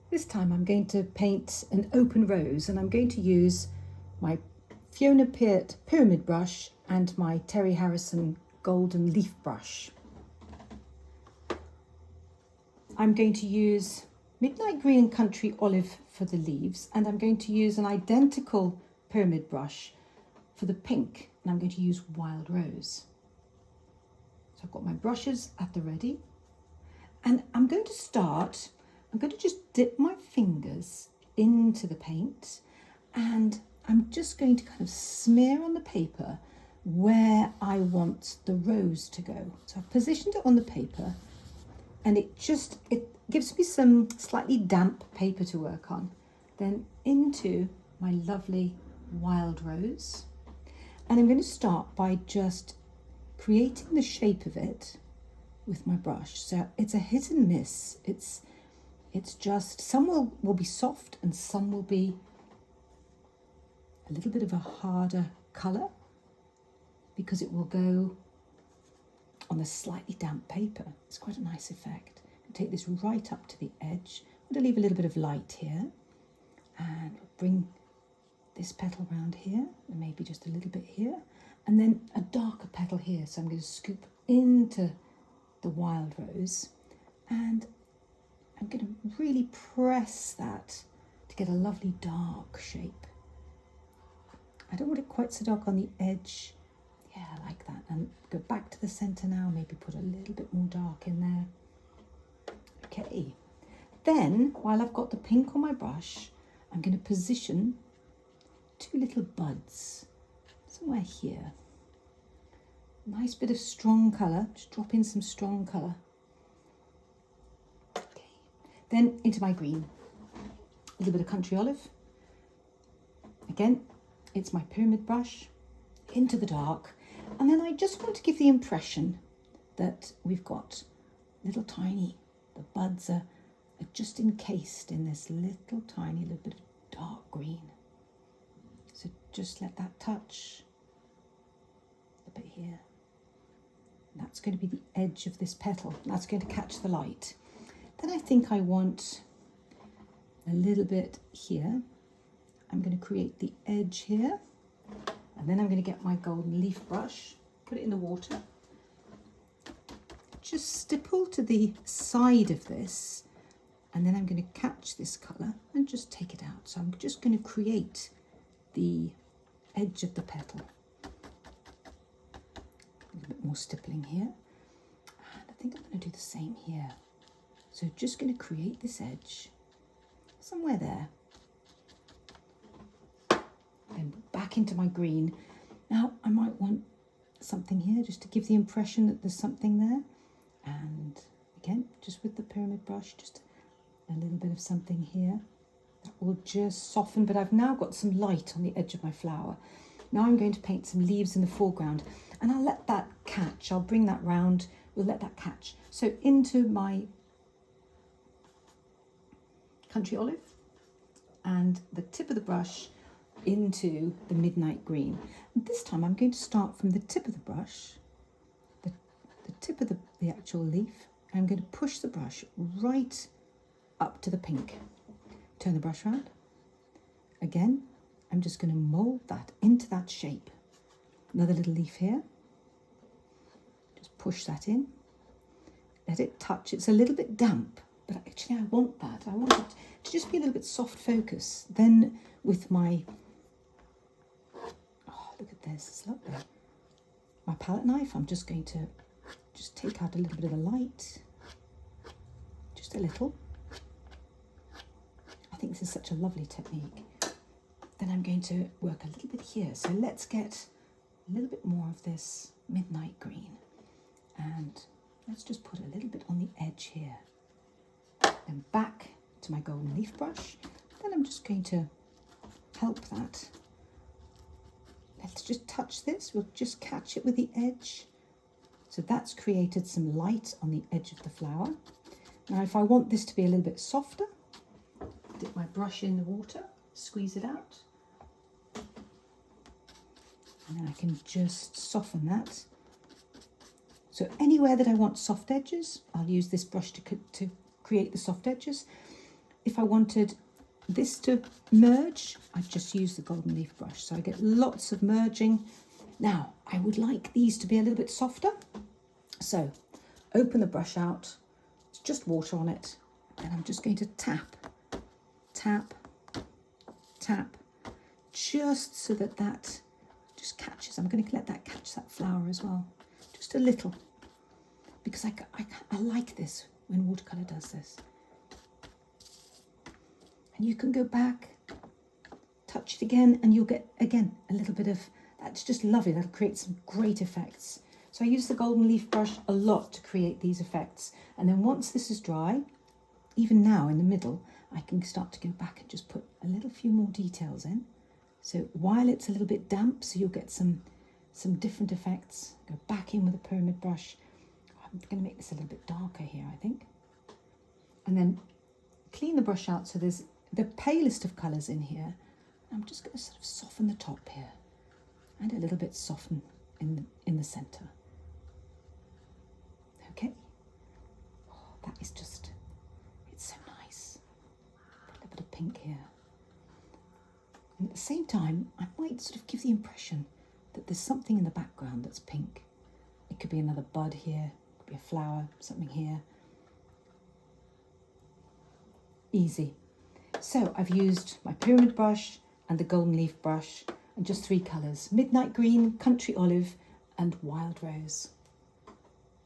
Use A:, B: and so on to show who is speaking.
A: This time I'm going to paint an open rose, and I'm going to use my Fiona Peart pyramid brush and my Terry Harrison golden leaf brush. I'm going to use Midnight Green and Country Olive for the leaves, and I'm going to use an identical pyramid brush for the pink, and I'm going to use Wild Rose. So I've got my brushes at the ready, and I'm going to just dip my fingers into the paint, and I'm just going to kind of smear on the paper where I want the rose to go. So I've positioned it on the paper, and it gives me some slightly damp paper to work on. Then into my lovely wild rose. And I'm going to start by just creating the shape of it with my brush. So it's a hit and miss. It's just, some will be soft and some will be a little bit of a harder colour because it will go on a slightly damp paper. It's quite a nice effect. I'll take this right up to the edge. I'm going to leave a little bit of light here and bring this petal around here and maybe just a little bit here, and then a darker petal here. So I'm going to scoop into the wild rose, and I'm going to really press that to get a lovely dark shape. I don't want it quite so dark on the edge. Yeah, I like that. And go back to the centre now, maybe put a little bit more dark in there. Okay. Then, while I've got the pink on my brush, I'm going to position two little buds somewhere here. Nice bit of strong colour. Just drop in some strong colour. Okay. Then into my green. A little bit of country olive. Again, it's my pyramid brush. Into the dark. And then I just want to give the impression that we've got little tiny, the buds are just encased in this little tiny little bit of dark green. So just let that touch a bit here. And that's going to be the edge of this petal. That's going to catch the light. Then I think I want a little bit here. I'm going to create the edge here. And then I'm going to get my golden leaf brush, put it in the water. Just stipple to the side of this. And then I'm going to catch this colour and just take it out. So I'm just going to create the edge of the petal. A little bit more stippling here. And I think I'm going to do the same here. So just going to create this edge somewhere there. Then back into my green. Now I might want something here just to give the impression that there's something there. And again, just with the pyramid brush, just a little bit of something here. That will just soften, but I've now got some light on the edge of my flower. Now I'm going to paint some leaves in the foreground, and I'll let that catch. I'll bring that round, we'll let that catch. So into my country olive and the tip of the brush into the midnight green. And this time I'm going to start from the tip of the brush, the tip of the actual leaf. I'm going to push the brush right up to the pink. Turn the brush around. Again, I'm just going to mould that into that shape. Another little leaf here. Just push that in. Let it touch. It's a little bit damp, but actually I want that. I want it to just be a little bit soft focus. Then with my, oh, look at this, it's lovely. My palette knife, I'm just going to just take out a little bit of the light. Just a little. I think this is such a lovely technique. Then I'm going to work a little bit here. So let's get a little bit more of this midnight green. And let's just put a little bit on the edge here. Then back to my golden leaf brush. Then I'm just going to help that. Let's just touch this. We'll just catch it with the edge. So that's created some light on the edge of the flower. Now if I want this to be a little bit softer, dip my brush in the water, squeeze it out. And then I can just soften that. So anywhere that I want soft edges, I'll use this brush to create the soft edges. if I wanted this to merge, I just use the golden leaf brush. So I get lots of merging. Now, I would like these to be a little bit softer. So open the brush out, it's just water on it, and I'm just going to tap, tap, tap, just so that that just catches. I'm going to let that catch that flower as well, just a little, because I like this when watercolour does this. And you can go back, touch it again, and you'll get, again, a little bit of, that's just lovely. That'll create some great effects. So I use the golden leaf brush a lot to create these effects. And then once this is dry, even now in the middle, I can start to go back and just put a little few more details in. So while it's a little bit damp, so you'll get some different effects. Go back in with a pyramid brush. I'm going to make this a little bit darker here, I think. And then clean the brush out so there's the palest of colours in here. I'm just going to sort of soften the top here and a little bit soften in the centre. Okay. Oh, that is just, it's so nice. A little bit of pink here. And at the same time, I might sort of give the impression that there's something in the background that's pink. It could be another bud here, it could be a flower, something here. Easy. So I've used my pyramid brush and the golden leaf brush and just 3 colours: midnight green, country olive and wild rose.